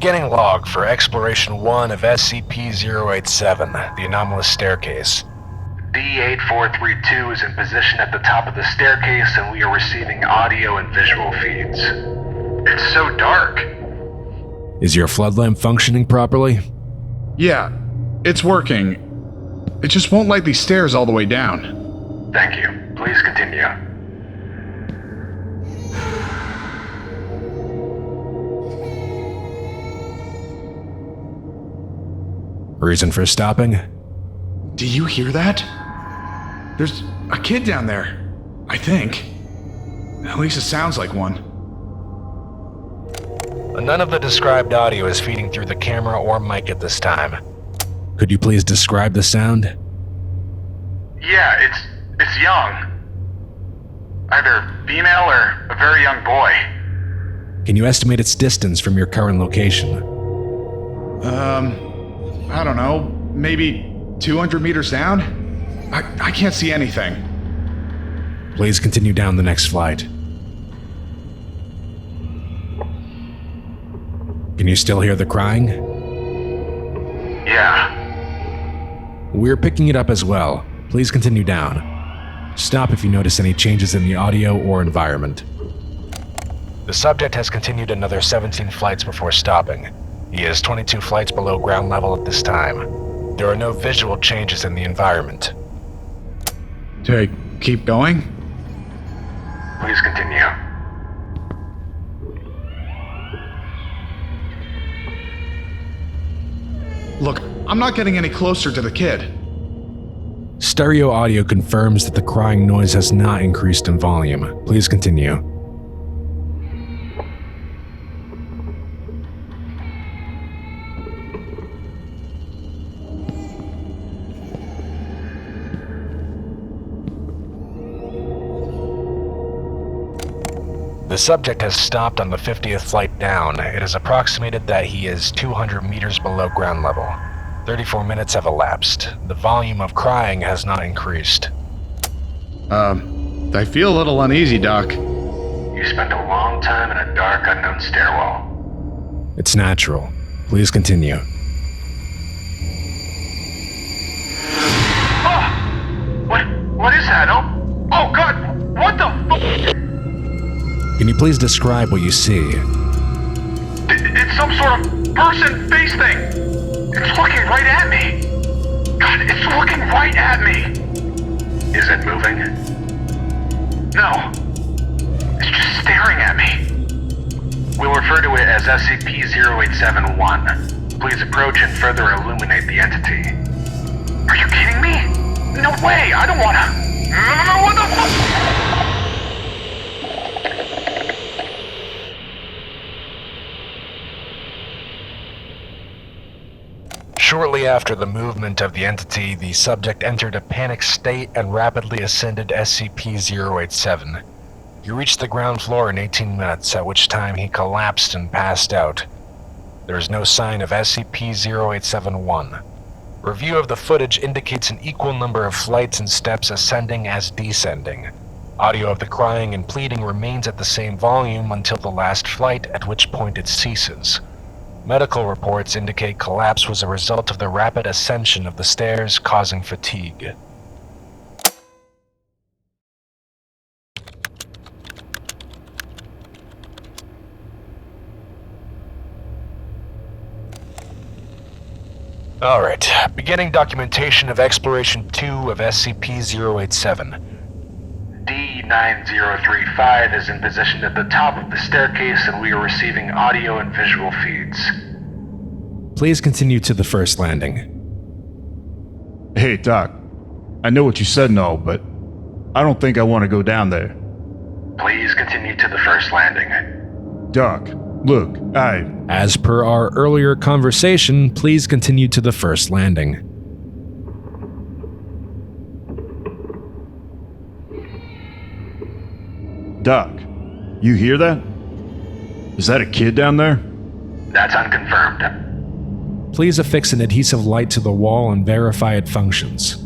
Beginning log for Exploration 1 of SCP-087, the anomalous staircase. D-8432 is in position at the top of the staircase and we are receiving audio and visual feeds. It's so dark. Is your flood lamp functioning properly? Yeah, it's working. It just won't light these stairs all the way down. Thank you. Please continue. Reason for stopping? Do you hear that? There's a kid down there, I think. At least it sounds like one. None of the described audio is feeding through the camera or mic at this time. Could you please describe the sound? Yeah, it's young. Either female or a very young boy. Can you estimate its distance from your current location? I don't know, maybe 200 meters down? I can't see anything. Please continue down the next flight. Can you still hear the crying? Yeah. We're picking it up as well. Please continue down. Stop if you notice any changes in the audio or environment. The subject has continued another 17 flights before stopping. He is 22 flights below ground level at this time. There are no visual changes in the environment. Do I keep going? Please continue. Look, I'm not getting any closer to the kid. Stereo audio confirms that the crying noise has not increased in volume. Please continue. The subject has stopped on the 50th flight down. It is approximated that he is 200 meters below ground level. 34 minutes have elapsed. The volume of crying has not increased. I feel a little uneasy, Doc. You spent a long time in a dark, unknown stairwell. It's natural. Please continue. Oh! What is that? Oh God! What the fuck? Can you please describe what you see? It's some sort of person face thing. It's looking right at me. God, it's looking right at me. Is it moving? No. It's just staring at me. We'll refer to it as SCP-087-1. Please approach and further illuminate the entity. Are you kidding me? No way! I don't wanna... No, what the fuck? Shortly after the movement of the entity, the subject entered a panic state and rapidly ascended SCP-087. He reached the ground floor in 18 minutes, at which time he collapsed and passed out. There is no sign of SCP-087-1. Review of the footage indicates an equal number of flights and steps ascending as descending. Audio of the crying and pleading remains at the same volume until the last flight, at which point it ceases. Medical reports indicate collapse was a result of the rapid ascension of the stairs, causing fatigue. Alright, beginning documentation of Exploration 2 of SCP-087. D-9035 is in position at the top of the staircase and we are receiving audio and visual feeds. Please continue to the first landing. Hey, Doc. I know what you said and all, but I don't think I want to go down there. Please continue to the first landing. Doc, look, As per our earlier conversation, please continue to the first landing. Doc, you hear that? Is that a kid down there? That's unconfirmed. Please affix an adhesive light to the wall and verify it functions.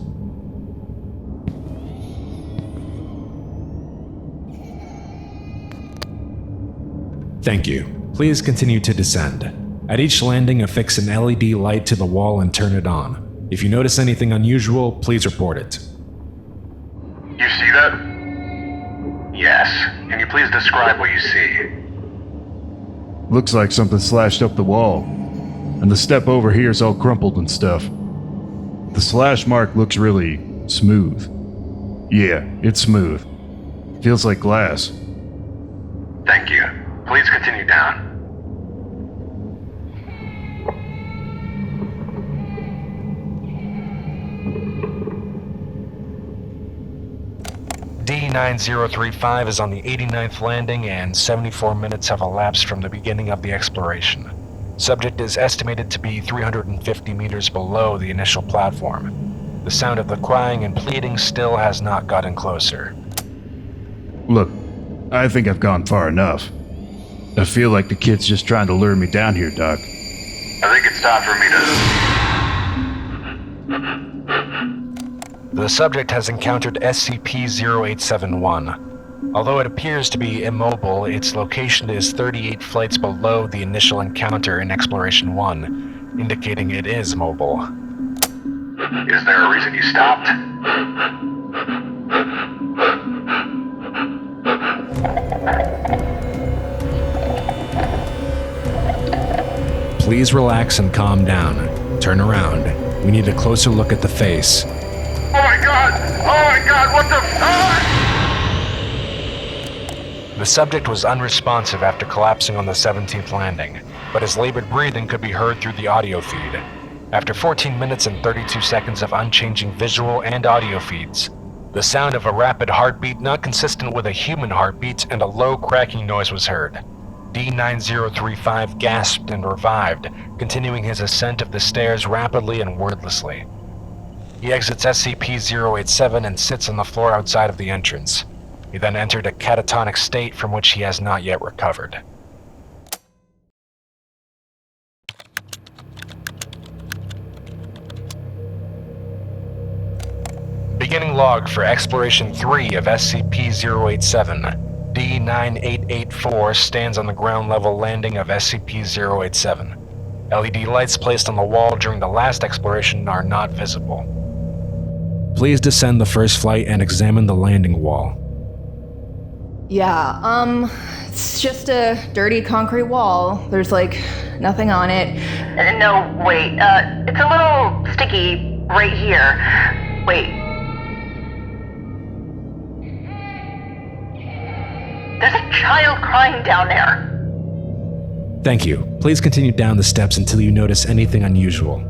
Thank you. Please continue to descend. At each landing, affix an LED light to the wall and turn it on. If you notice anything unusual, please report it. You see that? Yes. Can you please describe what you see? Looks like something slashed up the wall. And the step over here is all crumpled and stuff. The slash mark looks really smooth. Yeah, it's smooth. Feels like glass. Thank you. Please continue down. D-9035 is on the 89th landing and 74 minutes have elapsed from the beginning of the exploration. Subject is estimated to be 350 meters below the initial platform. The sound of the crying and pleading still has not gotten closer. Look, I think I've gone far enough. I feel like the kid's just trying to lure me down here, Doc. I think it's time for me to... The subject has encountered SCP-0871. Although it appears to be immobile, its location is 38 flights below the initial encounter in Exploration 1, indicating it is mobile. Is there a reason you stopped? Please relax and calm down. Turn around. We need a closer look at the face. Oh my god! Oh my god, what the fuck? The subject was unresponsive after collapsing on the 17th landing, but his labored breathing could be heard through the audio feed. After 14 minutes and 32 seconds of unchanging visual and audio feeds, the sound of a rapid heartbeat not consistent with a human heartbeat and a low cracking noise was heard. D-9035 gasped and revived, continuing his ascent of the stairs rapidly and wordlessly. He exits SCP-087 and sits on the floor outside of the entrance. He then entered a catatonic state from which he has not yet recovered. Beginning log for Exploration 3 of SCP-087. D-9884 stands on the ground level landing of SCP-087. LED lights placed on the wall during the last exploration are not visible. Please descend the first flight and examine the landing wall. Yeah, it's just a dirty concrete wall. There's nothing on it. No, wait, it's a little sticky right here. Wait. There's a child crying down there. Thank you. Please continue down the steps until you notice anything unusual.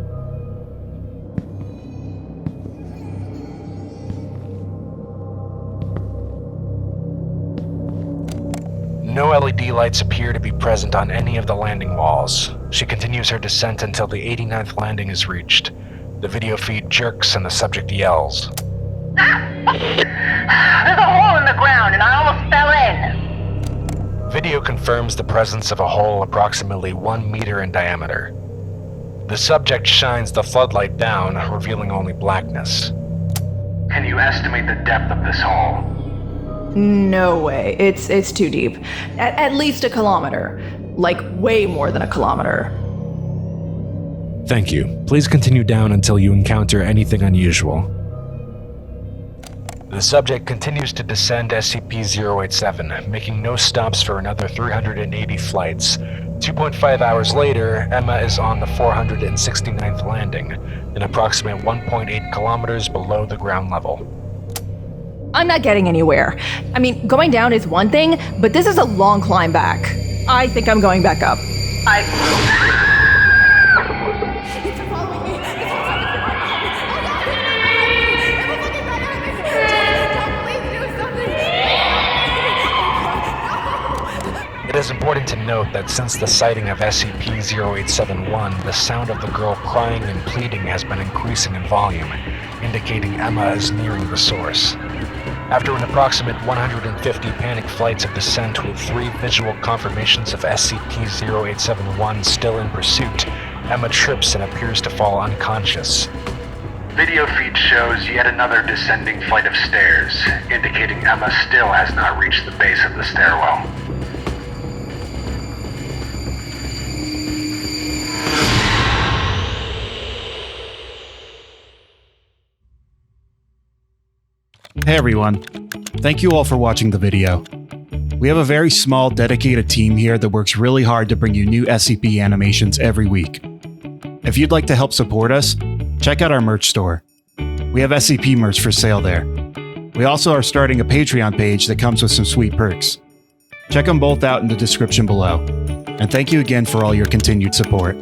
No LED lights appear to be present on any of the landing walls. She continues her descent until the 89th landing is reached. The video feed jerks and the subject yells. There's a hole in the ground and I almost fell in. Video confirms the presence of a hole approximately 1 meter in diameter. The subject shines the floodlight down, revealing only blackness. Can you estimate the depth of this hole? No way. It's too deep. At least a kilometer. Way more than a kilometer. Thank you. Please continue down until you encounter anything unusual. The subject continues to descend SCP-087, making no stops for another 380 flights. 2.5 hours later, Emma is on the 469th landing, an approximate 1.8 kilometers below the ground level. I'm not getting anywhere. I mean, going down is one thing, but this is a long climb back. I think I'm going back up. It's following me. It is important to note that since the sighting of SCP-0871, the sound of the girl crying and pleading has been increasing in volume, indicating Emma is nearing the source. After an approximate 150 panic flights of descent with 3 visual confirmations of SCP-0871 still in pursuit, Emma trips and appears to fall unconscious. Video feed shows yet another descending flight of stairs, indicating Emma still has not reached the base of the stairwell. Hey everyone, thank you all for watching the video. We have a very small, dedicated team here that works really hard to bring you new SCP animations every week. If you'd like to help support us, check out our merch store. We have SCP merch for sale there. We also are starting a Patreon page that comes with some sweet perks. Check them both out in the description below. And thank you again for all your continued support.